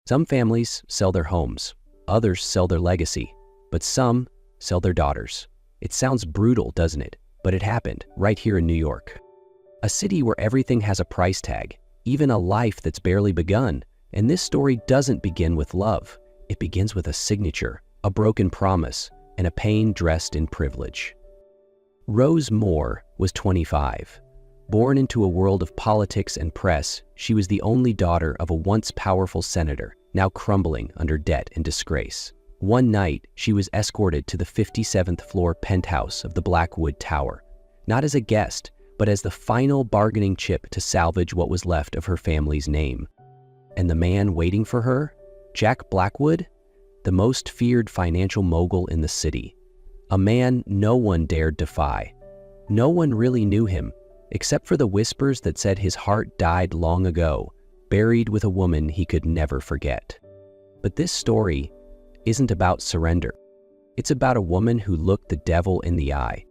Some families sell their homes, others sell their legacy, but some sell their daughters. It sounds brutal, doesn't it? But it happened right here in New York. A city where everything has a price tag, even a life that's barely begun. And this story doesn't begin with love. It begins with a signature, a broken promise, and a pain dressed in privilege. Rose Moore was 25. Born into a world of politics and press, she was the only daughter of a once powerful senator, now crumbling under debt and disgrace. One night, she was escorted to the 57th floor penthouse of the Blackwood Tower, not as a guest, but as the final bargaining chip to salvage what was left of her family's name. And the man waiting for her? Jack Blackwood? The most feared financial mogul in the city. A man no one dared defy. No one really knew him, except for the whispers that said his heart died long ago, buried with a woman he could never forget. But this story isn't about surrender. It's about a woman who looked the devil in the eye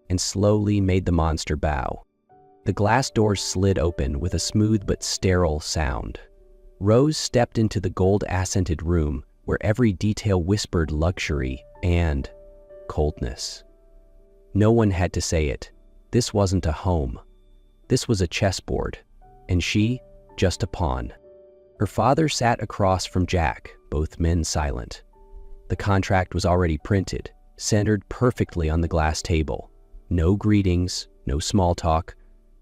and slowly made the monster bow. The glass doors slid open with a smooth but sterile sound. Rose stepped into the gold-accented room where every detail whispered luxury and coldness. No one had to say it. This wasn't a home. This was a chessboard, and she, just a pawn. Her father sat across from Jack, both men silent. The contract was already printed, centered perfectly on the glass table. No greetings, no small talk,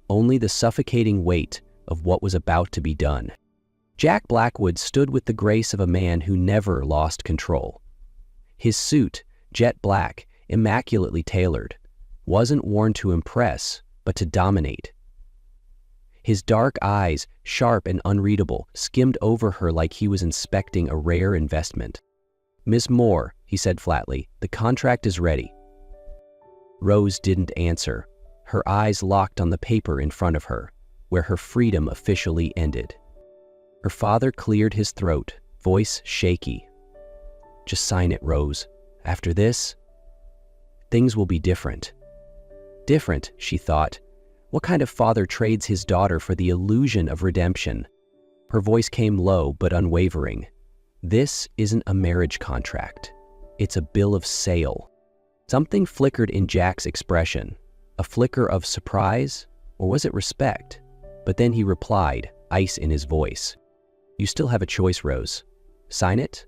only the suffocating weight of what was about to be done. Jack Blackwood stood with the grace of a man who never lost control. His suit, jet black, immaculately tailored, wasn't worn to impress, but to dominate. His dark eyes, sharp and unreadable, skimmed over her like he was inspecting a rare investment. "Miss Moore," he said flatly, "the contract is ready." Rose didn't answer. Her eyes locked on the paper in front of her, where her freedom officially ended. Her father cleared his throat, voice shaky. "Just sign it, Rose. After this, things will be different." Different, she thought. What kind of father trades his daughter for the illusion of redemption? Her voice came low but unwavering. "This isn't a marriage contract. It's a bill of sale." Something flickered in Jack's expression. A flicker of surprise? Or was it respect? But then he replied, ice in his voice. "You still have a choice, Rose. Sign it,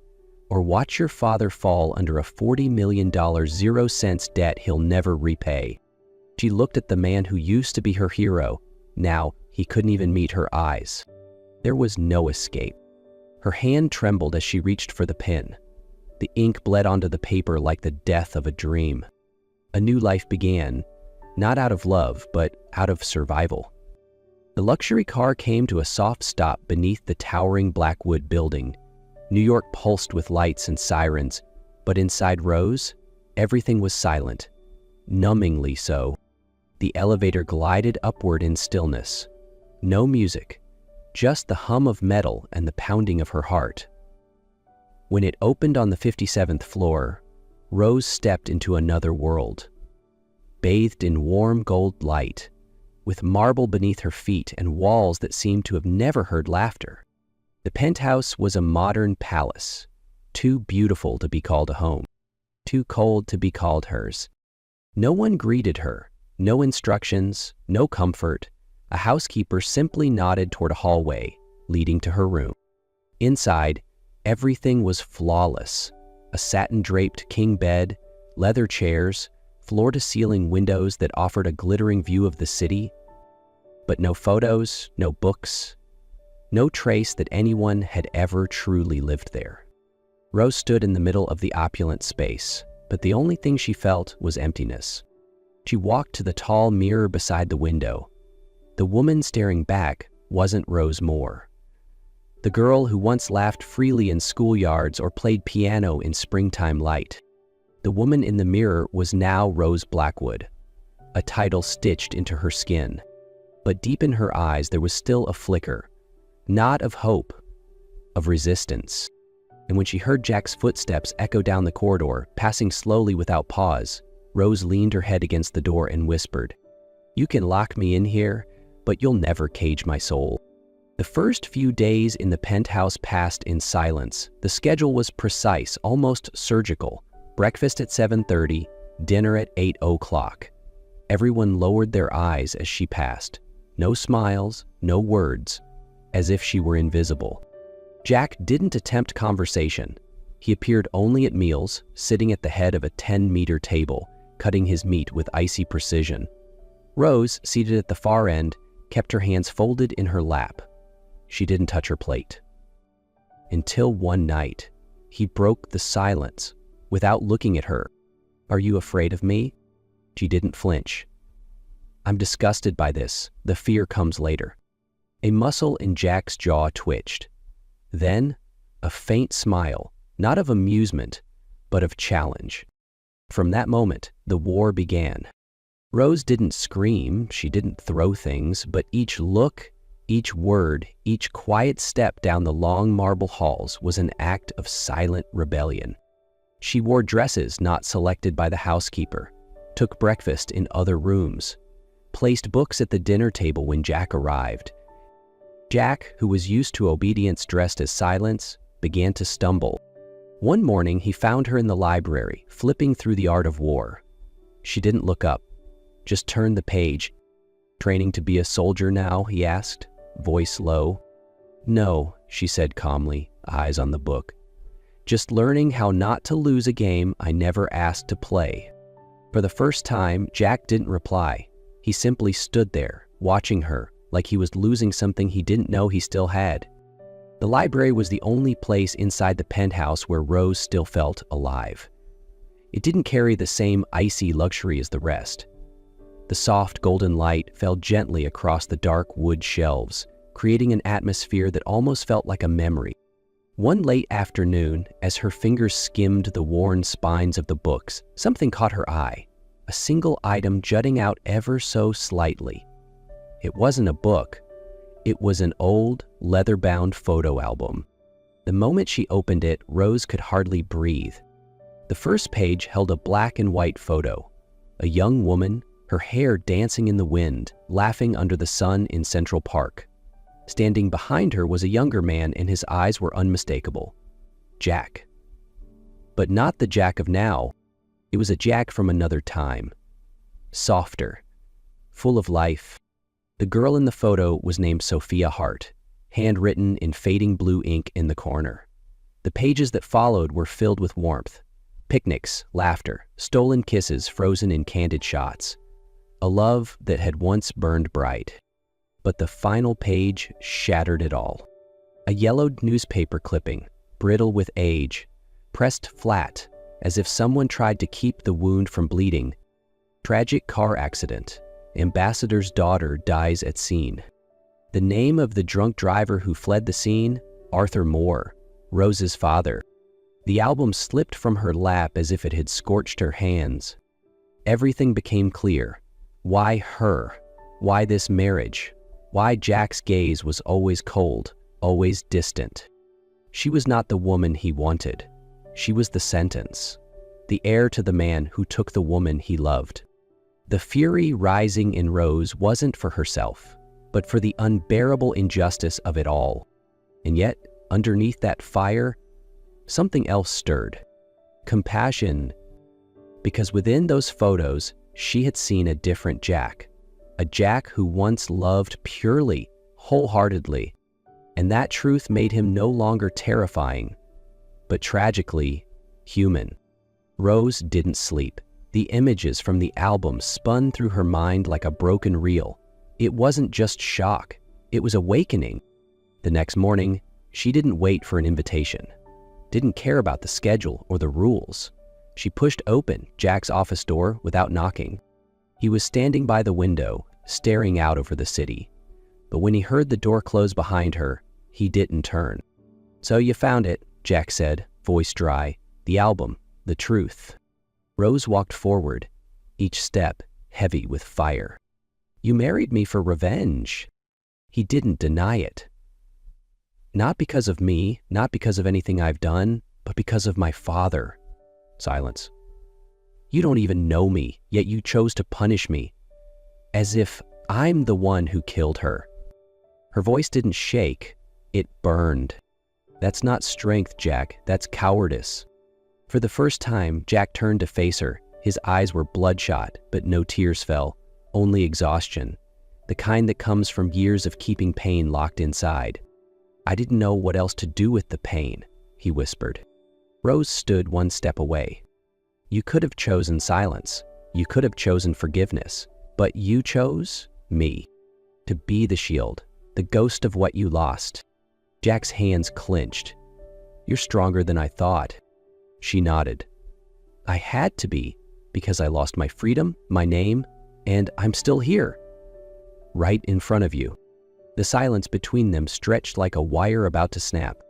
or watch your father fall under a $40 million 0-cent debt he'll never repay." She looked at the man who used to be her hero. Now, he couldn't even meet her eyes. There was no escape. Her hand trembled as she reached for the pen. The ink bled onto the paper like the death of a dream. A new life began, not out of love, but out of survival. The luxury car came to a soft stop beneath the towering Blackwood building. New York pulsed with lights and sirens, but inside Rose, everything was silent, numbingly so. The elevator glided upward in stillness. No music, just the hum of metal and the pounding of her heart. When it opened on the 57th floor, Rose stepped into another world. Bathed in warm gold light, with marble beneath her feet and walls that seemed to have never heard laughter. The penthouse was a modern palace, too beautiful to be called a home, too cold to be called hers. No one greeted her, no instructions, no comfort. A housekeeper simply nodded toward a hallway leading to her room. Inside, everything was flawless. A satin-draped king bed, leather chairs, floor-to-ceiling windows that offered a glittering view of the city. But no photos, no books, no trace that anyone had ever truly lived there. Rose stood in the middle of the opulent space, but the only thing she felt was emptiness. She walked to the tall mirror beside the window. The woman staring back wasn't Rose Moore. The girl who once laughed freely in schoolyards or played piano in springtime light. The woman in the mirror was now Rose Blackwood, a title stitched into her skin. But deep in her eyes there was still a flicker, not of hope, of resistance. And when she heard Jack's footsteps echo down the corridor, passing slowly without pause, Rose leaned her head against the door and whispered, "You can lock me in here, but you'll never cage my soul." The first few days in the penthouse passed in silence. The schedule was precise, almost surgical. Breakfast at 7:30, dinner at 8 o'clock. Everyone lowered their eyes as she passed. No smiles, no words, as if she were invisible. Jack didn't attempt conversation. He appeared only at meals, sitting at the head of a 10-meter table, cutting his meat with icy precision. Rose, seated at the far end, kept her hands folded in her lap. She didn't touch her plate. Until one night, he broke the silence without looking at her. "Are you afraid of me?" She didn't flinch. "I'm disgusted by this. The fear comes later." A muscle in Jack's jaw twitched. Then, a faint smile, not of amusement, but of challenge. From that moment, the war began. Rose didn't scream, she didn't throw things, but each look, each word, each quiet step down the long marble halls was an act of silent rebellion. She wore dresses not selected by the housekeeper, took breakfast in other rooms, placed books at the dinner table when Jack arrived. Jack, who was used to obedience dressed as silence, began to stumble. One morning, he found her in the library, flipping through The Art of War. She didn't look up, just turned the page. "Training to be a soldier now?" he asked, voice low. "No," she said calmly, eyes on the book. "Just learning how not to lose a game I never asked to play." For the first time, Jack didn't reply. He simply stood there, watching her, like he was losing something he didn't know he still had. The library was the only place inside the penthouse where Rose still felt alive. It didn't carry the same icy luxury as the rest. The soft golden light fell gently across the dark wood shelves, creating an atmosphere that almost felt like a memory. One late afternoon, as her fingers skimmed the worn spines of the books, something caught her eye, a single item jutting out ever so slightly. It wasn't a book. It was an old, leather-bound photo album. The moment she opened it, Rose could hardly breathe. The first page held a black and white photo. A young woman, her hair dancing in the wind, laughing under the sun in Central Park. Standing behind her was a younger man, and his eyes were unmistakable. Jack. But not the Jack of now. It was a Jack from another time. Softer. Full of life. The girl in the photo was named Sophia Hart, handwritten in fading blue ink in the corner. The pages that followed were filled with warmth. Picnics, laughter, stolen kisses frozen in candid shots. A love that had once burned bright. But the final page shattered it all. A yellowed newspaper clipping, brittle with age, pressed flat, as if someone tried to keep the wound from bleeding. Tragic car accident. Ambassador's daughter dies at scene. The name of the drunk driver who fled the scene, Arthur Moore, Rose's father. The album slipped from her lap as if it had scorched her hands. Everything became clear. Why her? Why this marriage? Why Jack's gaze was always cold, always distant? She was not the woman he wanted. She was the sentence, the heir to the man who took the woman he loved. The fury rising in Rose wasn't for herself, but for the unbearable injustice of it all. And yet, underneath that fire, something else stirred. Compassion. Because within those photos, she had seen a different Jack. A Jack who once loved purely, wholeheartedly. And that truth made him no longer terrifying, but tragically human. Rose didn't sleep. The images from the album spun through her mind like a broken reel. It wasn't just shock, it was awakening. The next morning, she didn't wait for an invitation, didn't care about the schedule or the rules. She pushed open Jack's office door without knocking. He was standing by the window, staring out over the city. But when he heard the door close behind her, he didn't turn. "So you found it," Jack said, voice dry. "The album, the truth." Rose walked forward, each step heavy with fire. "You married me for revenge." He didn't deny it. "Not because of me, not because of anything I've done, but because of my father." Silence. "You don't even know me, yet you chose to punish me, as if I'm the one who killed her." Her voice didn't shake, it burned. "That's not strength, Jack, that's cowardice." For the first time, Jack turned to face her. His eyes were bloodshot, but no tears fell, only exhaustion, the kind that comes from years of keeping pain locked inside. "I didn't know what else to do with the pain," he whispered. Rose stood one step away. "You could have chosen silence. You could have chosen forgiveness. But you chose me. To be the shield, the ghost of what you lost." Jack's hands clenched. "You're stronger than I thought." She nodded. "I had to be, because I lost my freedom, my name, and I'm still here. Right in front of you." The silence between them stretched like a wire about to snap.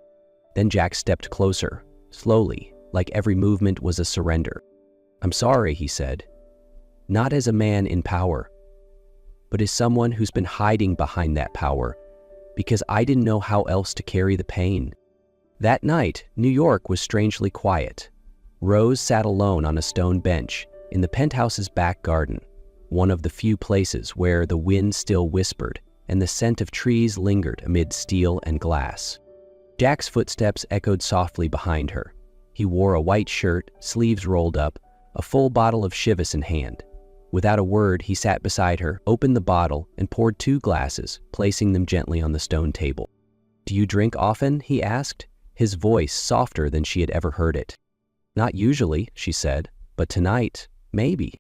Then Jack stepped closer, slowly, like every movement was a surrender. "I'm sorry," he said. "Not as a man in power, but as someone who's been hiding behind that power, because I didn't know how else to carry the pain." That night, New York was strangely quiet. Rose sat alone on a stone bench in the penthouse's back garden, one of the few places where the wind still whispered and the scent of trees lingered amid steel and glass. Jack's footsteps echoed softly behind her. He wore a white shirt, sleeves rolled up, a full bottle of Chivas in hand. Without a word, he sat beside her, opened the bottle, and poured 2 glasses, placing them gently on the stone table. "Do you drink often?" he asked, his voice softer than she had ever heard it. "Not usually," she said, "but tonight, maybe."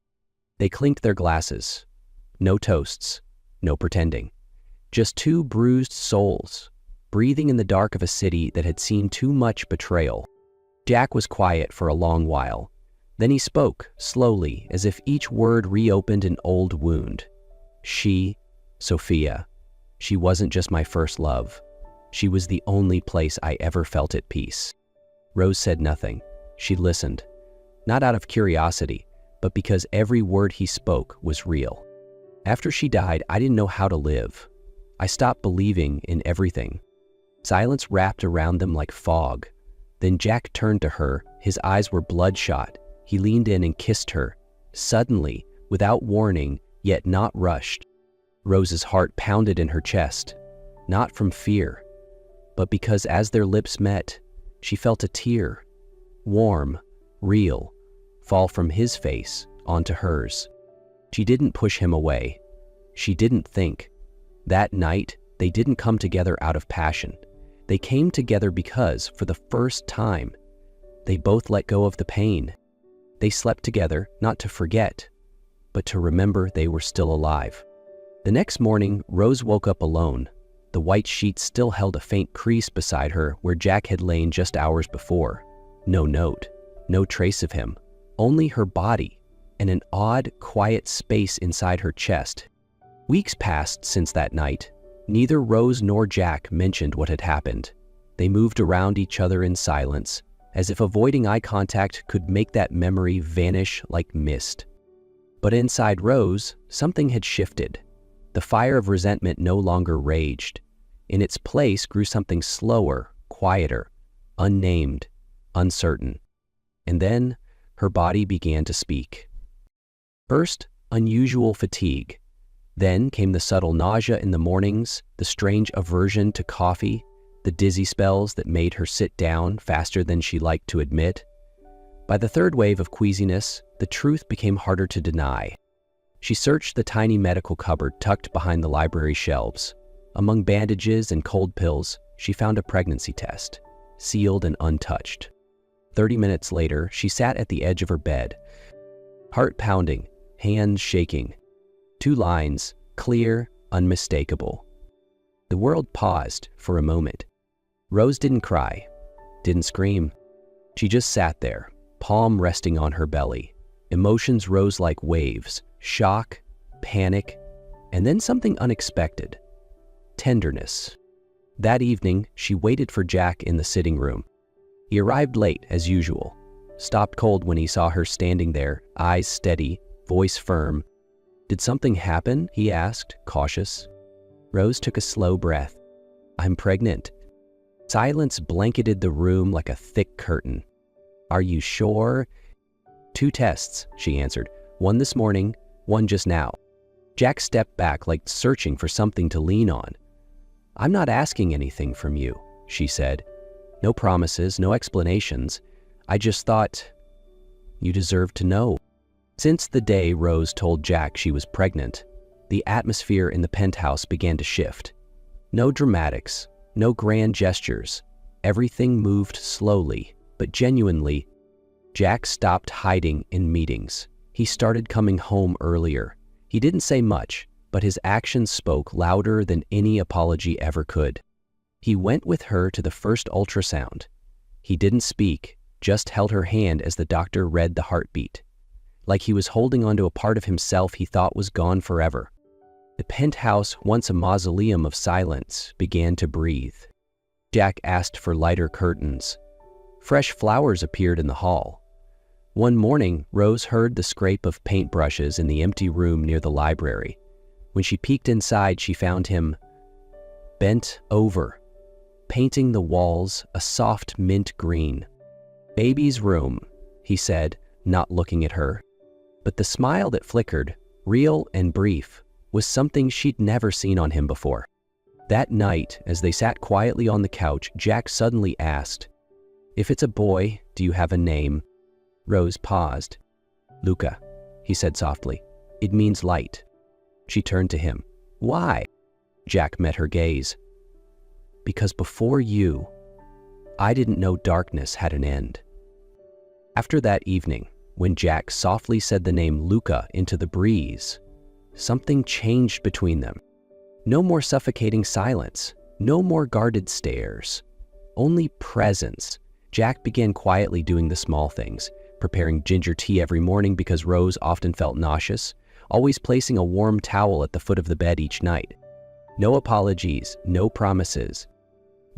They clinked their glasses. No toasts, no pretending. Just 2 bruised souls, breathing in the dark of a city that had seen too much betrayal. Jack was quiet for a long while. Then he spoke, slowly, as if each word reopened an old wound. "She, Sophia, she wasn't just my first love. She was the only place I ever felt at peace." Rose said nothing. She listened, not out of curiosity, but because every word he spoke was real. "After she died, I didn't know how to live. I stopped believing in everything." Silence wrapped around them like fog. Then Jack turned to her. His eyes were bloodshot. He leaned in and kissed her, suddenly, without warning, yet not rushed. Rose's heart pounded in her chest, not from fear, but because as their lips met, she felt a tear, warm, real, fall from his face onto hers. She didn't push him away. She didn't think. That night, they didn't come together out of passion. They came together because, for the first time, they both let go of the pain. They slept together, not to forget, but to remember they were still alive. The next morning, Rose woke up alone. The white sheet still held a faint crease beside her where Jack had lain just hours before. No note, no trace of him, only her body and an odd, quiet space inside her chest. Weeks passed since that night. Neither Rose nor Jack mentioned what had happened. They moved around each other in silence, as if avoiding eye contact could make that memory vanish like mist. But inside Rose, something had shifted. The fire of resentment no longer raged. In its place grew something slower, quieter, unnamed, uncertain. And then her body began to speak. First, unusual fatigue. Then came the subtle nausea in the mornings, the strange aversion to coffee, the dizzy spells that made her sit down faster than she liked to admit. By the third wave of queasiness, the truth became harder to deny. She searched the tiny medical cupboard tucked behind the library shelves. Among bandages and cold pills, she found a pregnancy test, sealed and untouched. 30 minutes later, she sat at the edge of her bed, heart pounding, hands shaking. 2 lines, clear, unmistakable. The world paused for a moment. Rose didn't cry, didn't scream. She just sat there, palm resting on her belly. Emotions rose like waves, shock, panic, and then something unexpected. Tenderness. That evening, she waited for Jack in the sitting room. He arrived late, as usual, stopped cold when he saw her standing there, eyes steady, voice firm. "Did something happen?" he asked, cautious. Rose took a slow breath. "I'm pregnant." Silence blanketed the room like a thick curtain. "Are you sure?" "2 tests," she answered. "One this morning, one just now." Jack stepped back like searching for something to lean on. "I'm not asking anything from you," she said. "No promises, no explanations. I just thought you deserved to know." Since the day Rose told Jack she was pregnant, the atmosphere in the penthouse began to shift. No dramatics, no grand gestures. Everything moved slowly, but genuinely. Jack stopped hiding in meetings. He started coming home earlier. He didn't say much, but his actions spoke louder than any apology ever could. He went with her to the first ultrasound. He didn't speak, just held her hand as the doctor read the heartbeat. Like he was holding onto a part of himself he thought was gone forever. The penthouse, once a mausoleum of silence, began to breathe. Jack asked for lighter curtains. Fresh flowers appeared in the hall. One morning, Rose heard the scrape of paintbrushes in the empty room near the library. When she peeked inside, she found him bent over, painting the walls a soft mint green. "Baby's room," he said, not looking at her. But the smile that flickered, real and brief, was something she'd never seen on him before. That night, as they sat quietly on the couch, Jack suddenly asked, "If it's a boy, do you have a name?" Rose paused. "Luca," he said softly. "It means light." She turned to him. "Why?" Jack met her gaze. "Because before you, I didn't know darkness had an end." After that evening, when Jack softly said the name Luca into the breeze, something changed between them. No more suffocating silence, no more guarded stares, only presence. Jack began quietly doing the small things, preparing ginger tea every morning because Rose often felt nauseous, always placing a warm towel at the foot of the bed each night. No apologies, no promises,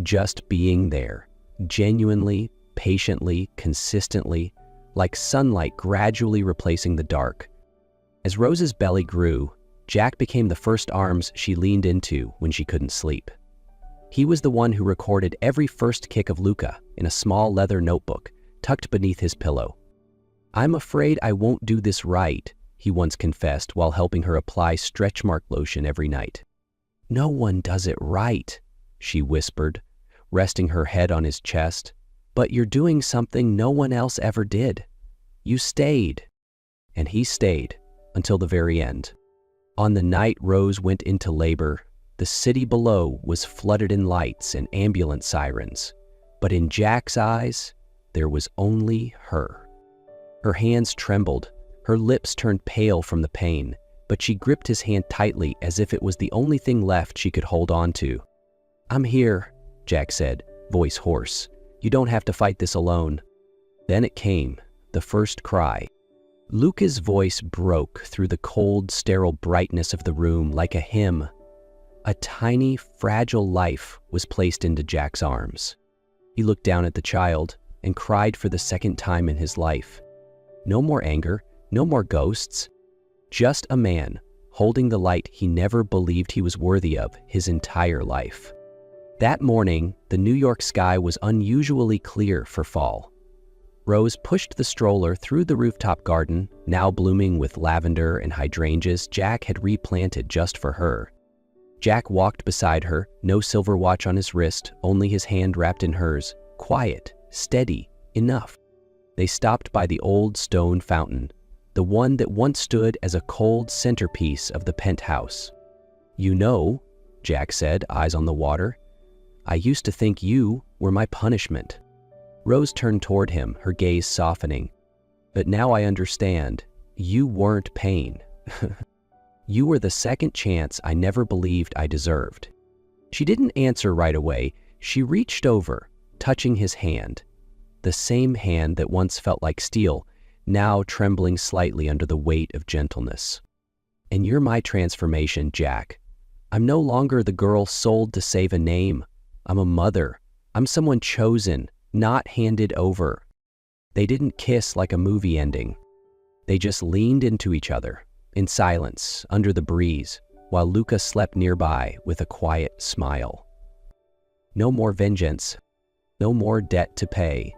just being there, genuinely, patiently, consistently, like sunlight gradually replacing the dark. As Rose's belly grew, Jack became the first arms she leaned into when she couldn't sleep. He was the one who recorded every first kick of Luca in a small leather notebook tucked beneath his pillow. "I'm afraid I won't do this right," he once confessed while helping her apply stretch mark lotion every night. "No one does it right," she whispered, resting her head on his chest. "But you're doing something no one else ever did. You stayed." And he stayed until the very end. On the night Rose went into labor, the city below was flooded in lights and ambulance sirens. But in Jack's eyes, there was only her. Her hands trembled, her lips turned pale from the pain, but she gripped his hand tightly as if it was the only thing left she could hold on to. "I'm here," Jack said, voice hoarse. "You don't have to fight this alone." Then it came, the first cry. Luca's voice broke through the cold, sterile brightness of the room like a hymn. A tiny, fragile life was placed into Jack's arms. He looked down at the child and cried for the second time in his life. No more anger, no more ghosts, just a man holding the light he never believed he was worthy of his entire life. That morning, the New York sky was unusually clear for fall. Rose pushed the stroller through the rooftop garden, now blooming with lavender and hydrangeas Jack had replanted just for her. Jack walked beside her, no silver watch on his wrist, only his hand wrapped in hers, quiet, steady, enough. They stopped by the old stone fountain, the one that once stood as a cold centerpiece of the penthouse. "You know," Jack said, eyes on the water, "I used to think you were my punishment." Rose turned toward him, her gaze softening. "But now I understand. You weren't pain. You were the second chance I never believed I deserved." She didn't answer right away. She reached over, touching his hand. The same hand that once felt like steel, now trembling slightly under the weight of gentleness. "And you're my transformation, Jack. I'm no longer the girl sold to save a name. I'm a mother. I'm someone chosen, not handed over." They didn't kiss like a movie ending. They just leaned into each other, in silence, under the breeze, while Luca slept nearby with a quiet smile. No more vengeance, no more debt to pay.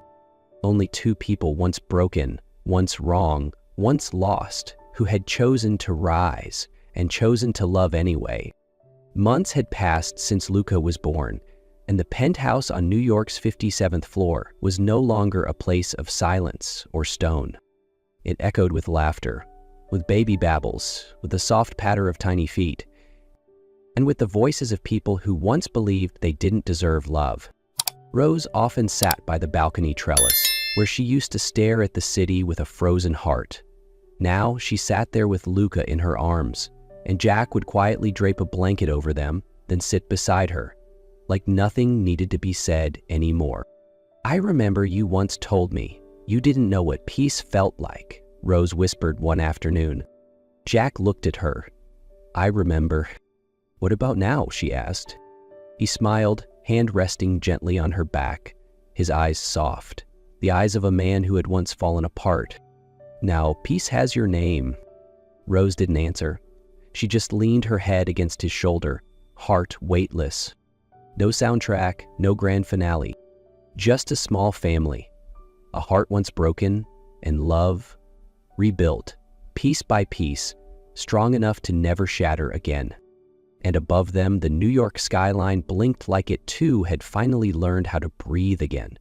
Only two people once broken, once wrong, once lost, who had chosen to rise and chosen to love anyway. Months had passed since Luca was born, and the penthouse on New York's 57th floor was no longer a place of silence or stone. It echoed with laughter, with baby babbles, with the soft patter of tiny feet, and with the voices of people who once believed they didn't deserve love. Rose often sat by the balcony trellis, where she used to stare at the city with a frozen heart. Now she sat there with Luca in her arms, and Jack would quietly drape a blanket over them, then sit beside her, like nothing needed to be said anymore. "I remember you once told me you didn't know what peace felt like," Rose whispered one afternoon. Jack looked at her. "I remember." "What about now?" she asked. He smiled, hand resting gently on her back, his eyes soft, the eyes of a man who had once fallen apart. "Now, peace has your name." Rose didn't answer. She just leaned her head against his shoulder, heart weightless. No soundtrack, no grand finale. Just a small family. A heart once broken, and love rebuilt, piece by piece, strong enough to never shatter again. And above them, the New York skyline blinked like it too had finally learned how to breathe again.